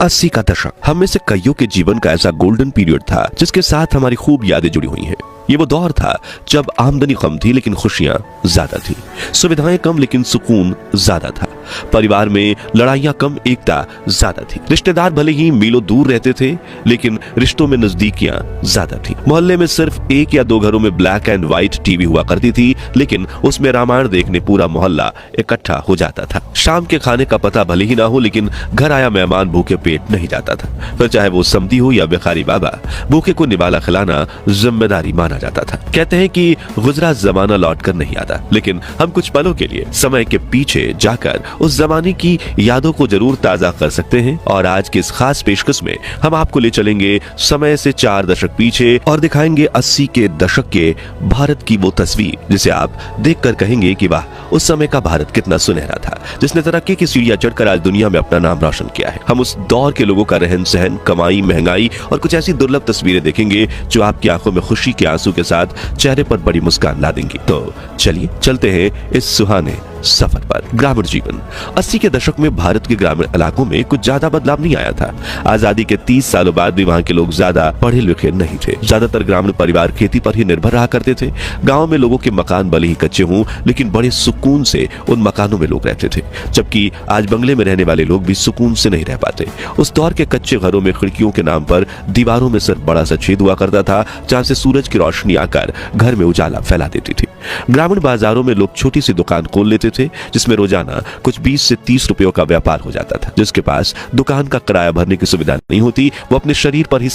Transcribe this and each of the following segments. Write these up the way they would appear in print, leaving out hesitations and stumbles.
80 का दशक हम में से कईयों के जीवन का ऐसा गोल्डन पीरियड था जिसके साथ हमारी खूब यादें जुड़ी हुई हैं। ये वो दौर था जब आमदनी कम थी लेकिन खुशियां ज्यादा थी, सुविधाएं कम लेकिन सुकून ज्यादा था, परिवार में लड़ाइयां कम एकता ज्यादा थी, रिश्तेदार भले ही मीलों दूर रहते थे लेकिन रिश्तों में नजदीकियां ज्यादा थी। मोहल्ले में सिर्फ एक या दो घरों में ब्लैक एंड व्हाइट टीवी हुआ करती थी लेकिन उसमें रामायण देखने पूरा मोहल्ला इकट्ठा हो जाता था। शाम के खाने का पता भले ही ना हो लेकिन घर आया मेहमान भूखे पेट नहीं जाता था। फिर चाहे वो समधी हो या भिखारी बाबा, भूखे को निवाला खिलाना जिम्मेदारी माना जाता था। कहते हैं कि गुजरा जमाना लौट कर नहीं आता, लेकिन हम कुछ पलों के लिए समय के पीछे जाकर उस जमाने की यादों को जरूर ताजा कर सकते हैं। और आज के इस खास पेशकश में हम आपको ले चलेंगे समय से 4 दशक पीछे और दिखाएंगे 80 के दशक के भारत की वो तस्वीर जिसे आप देखकर कहेंगे कि वाह, उस समय का भारत कितना सुनहरा था, जिसने तरक्की की सीढ़ियां चढ़कर आज दुनिया में अपना नाम रोशन किया है। हम उस दौर के लोगों का रहन सहन, कमाई, महंगाई और कुछ ऐसी दुर्लभ तस्वीरें देखेंगे जो आपकी आंखों में खुशी के आंसू के साथ चेहरे पर बड़ी मुस्कान ला देंगी। तो चलिए चलते हैं इस सुहाने सफर पर। ग्रामीण जीवन। 80 के दशक में भारत के ग्रामीण इलाकों में कुछ ज्यादा बदलाव नहीं आया था। आजादी के 30 सालों बाद भी वहां के लोग ज्यादा पढ़े लिखे नहीं थे। ज्यादातर ग्रामीण परिवार खेती पर ही निर्भर रहा करते थे। गांव में लोगों के मकान भले ही कच्चे हों लेकिन बड़े सुकून से उन मकानों में लोग रहते थे, जबकि आज बंगले में रहने वाले लोग भी सुकून से नहीं रह पाते। उस दौर के कच्चे घरों में खिड़कियों के नाम पर दीवारों में सिर्फ बड़ा सा छेद हुआ करता था जहां से सूरज की रोशनी आकर घर में उजाला फैला देती थी। ग्रामीण बाजारों में लोग छोटी सी दुकान खोल लेते थे जिसमें रोजाना कुछ 20 से 30 रुपयों का व्यापार हो जाता था। जिसके पास दुकान का किराया भरने की सुविधा नहीं होती वो अपने शरीर पर ही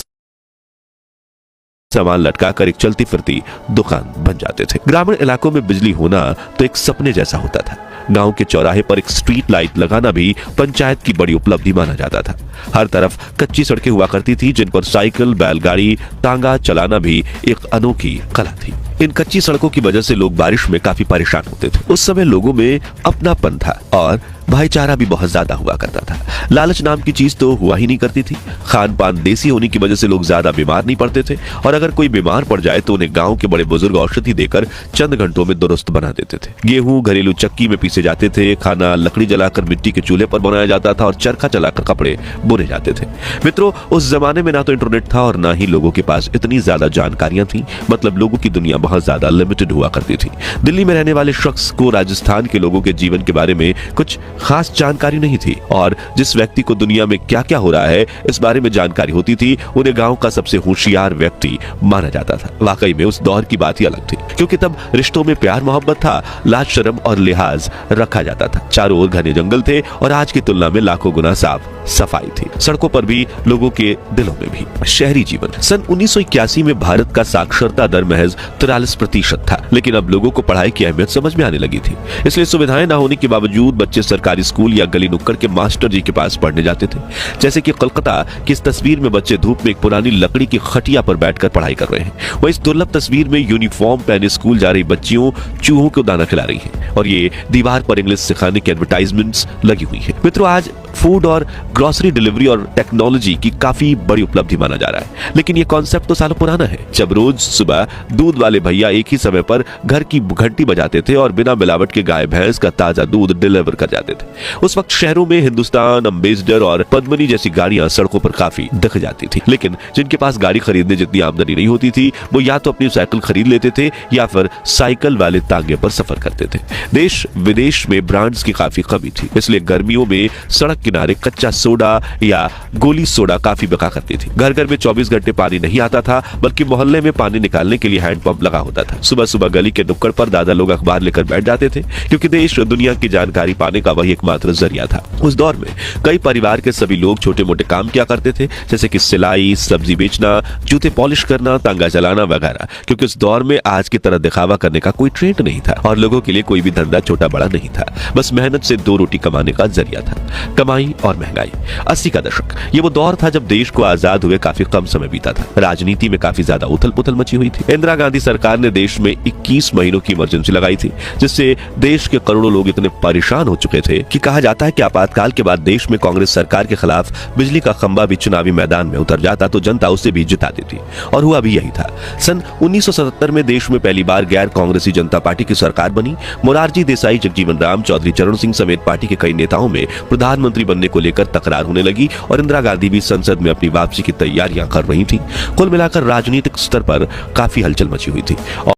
सामान लटकाकर एक चलती फिरती दुकान बन जाते थे। ग्रामीण इलाकों में बिजली होना तो एक सपने जैसा होता था। गांव के चौराहे पर एक स्ट्रीट लाइट लगाना भी पंचायत की बड़ी उपलब्धि माना जाता था। हर तरफ कच्ची सड़कें हुआ करती थी जिन पर साइकिल, बैलगाड़ी, तांगा चलाना भी एक अनोखी कला थी। इन कच्ची सड़कों की वजह से लोग बारिश में काफी परेशान होते थे। उस समय लोगों में अपनापन था और भाईचारा भी बहुत ज्यादा हुआ करता था। लालच नाम की चीज तो हुआ ही नहीं करती थी। खान पान देसी होने की वजह से लोग ज्यादा बीमार नहीं पड़ते थे और अगर कोई बीमार पड़ जाए तो उन्हें गांव के बड़े बुजुर्ग औषधि देकर चंद घंटों में दुरुस्त बना देते थे। गेहूं घरेलू चक्की में पीसे जाते थे, खाना लकड़ी जलाकर मिट्टी के चूल्हे पर बनाया जाता था और चरखा चलाकर कपड़े बुने जाते थे। मित्रों, उस जमाने में ना तो इंटरनेट था और ना ही लोगों के पास इतनी ज्यादा जानकारियां थी। मतलब लोगों की दुनिया बहुत ज्यादा लिमिटेड हुआ करती थी। दिल्ली में रहने वाले शख्स को राजस्थान के लोगों के जीवन के बारे में कुछ खास जानकारी नहीं थी और जिस व्यक्ति को दुनिया में क्या क्या हो रहा है इस बारे में जानकारी होती थी उन्हें गांव का सबसे होशियार व्यक्ति माना जाता था। वाकई में उस दौर की बात ही अलग थी क्योंकि तब रिश्तों में प्यार मोहब्बत था, लाज शर्म और लिहाज रखा जाता था। चारों ओर घने जंगल थे और आज की तुलना में लाखों गुना साफ सफाई थी, सड़कों पर भी लोगों के दिलों में भी। शहरी जीवन। सन 1981 में भारत का साक्षरता दर महज 43% था, लेकिन अब लोगों को पढ़ाई की अहमियत समझ में आने लगी थी। इसलिए सुविधाएं न होने के बावजूद बच्चे सरकारी स्कूल या गली नुक्कड़ के मास्टर जी के पास पढ़ने जाते थे। जैसे कि कोलकाता की इस तस्वीर में बच्चे धूप में एक पुरानी लकड़ी की खटिया पर बैठकर पढ़ाई कर रहे हैं। वह इस दुर्लभ तस्वीर में यूनिफॉर्म पहने स्कूल जा रही बच्चियों चूहों को दाना खिला रही हैं और ये दीवार पर इंग्लिश सिखाने की एडवर्टाइजमेंट्स लगी हुई है। मित्रों, आज फूड और ग्रोसरी डिलीवरी और टेक्नोलॉजी की काफी बड़ी उपलब्धि माना जा रहा है, लेकिन ये कॉन्सेप्ट तो सालों पुराना है। जब रोज सुबह दूध वाले भैया एक ही समय पर घर की घंटी बजाते थे और बिना मिलावट के गाय भैंस का ताजा दूध डिलीवर कर जाते थे। उस वक्त शहरों में हिंदुस्तान, अम्बेसडर और पद्मिनी जैसी गाड़ियां सड़कों पर काफी दिख जाती थी, लेकिन जिनके पास गाड़ी खरीदने जितनी आमदनी नहीं होती थी वो या तो अपनी साइकिल खरीद लेते थे या फिर साइकिल वाले तांगे पर सफर करते थे। देश विदेश में ब्रांड्स की काफी कमी थी, इसलिए गर्मियों में सड़क किनारे कच्चा सोडा या गोली सोडा काफी बिका करती थी। घर घर में 24 घंटे पानी नहीं आता था, बल्कि मोहल्ले में पानी निकालने के लिए हैंडपंप लगा होता था। सुबह सुबह गली के नुक्कड़ पर दादा लोग अखबार लेकर बैठ जाते थे क्योंकि देश दुनिया की जानकारी पाने का वही एकमात्र जरिया था। उस दौर में कई परिवार के सभी लोग छोटे मोटे काम किया करते थे, जैसे कि सिलाई, सब्जी बेचना, जूते पॉलिश करना, तांगा चलाना वगैरह, क्योंकि उस दौर में आज की तरह दिखावा करने का कोई ट्रेंड नहीं था और लोगों के लिए कोई भी धंधा छोटा बड़ा नहीं था। बस मेहनत से 2 रोटी कमाने का जरिया था। कमाई और महंगाई। 80 का दशक ये वो दौर था जब देश को आजाद हुए काफी कम समय बीता था। राजनीति में काफी ज्यादा उथल पुथल मची हुई थी। इंदिरा गांधी सरकार ने देश में 21 महीनों की इमरजेंसी लगाई थी, जिससे देश के करोड़ों लोग इतने परेशान हो चुके थे कि कहा जाता है कि आपातकाल के बाद देश में कांग्रेस सरकार के खिलाफ बिजली का खंभा भी चुनावी मैदान में उतर जाता तो जनता उसे भी जिता देती, और हुआ भी यही था। सन 1977 में देश में पहली बार गैर कांग्रेसी जनता पार्टी की सरकार बनी। मोरारजी देसाई, जगजीवन राम, चौधरी चरण सिंह समेत पार्टी के कई नेताओं में प्रधानमंत्री प्रधानमंत्री बनने को लेकर तकरार होने लगी और इंदिरा गांधी भी संसद में अपनी वापसी की तैयारियां कर रही थी। कुल मिलाकर राजनीतिक स्तर पर काफी हलचल मची हुई थी।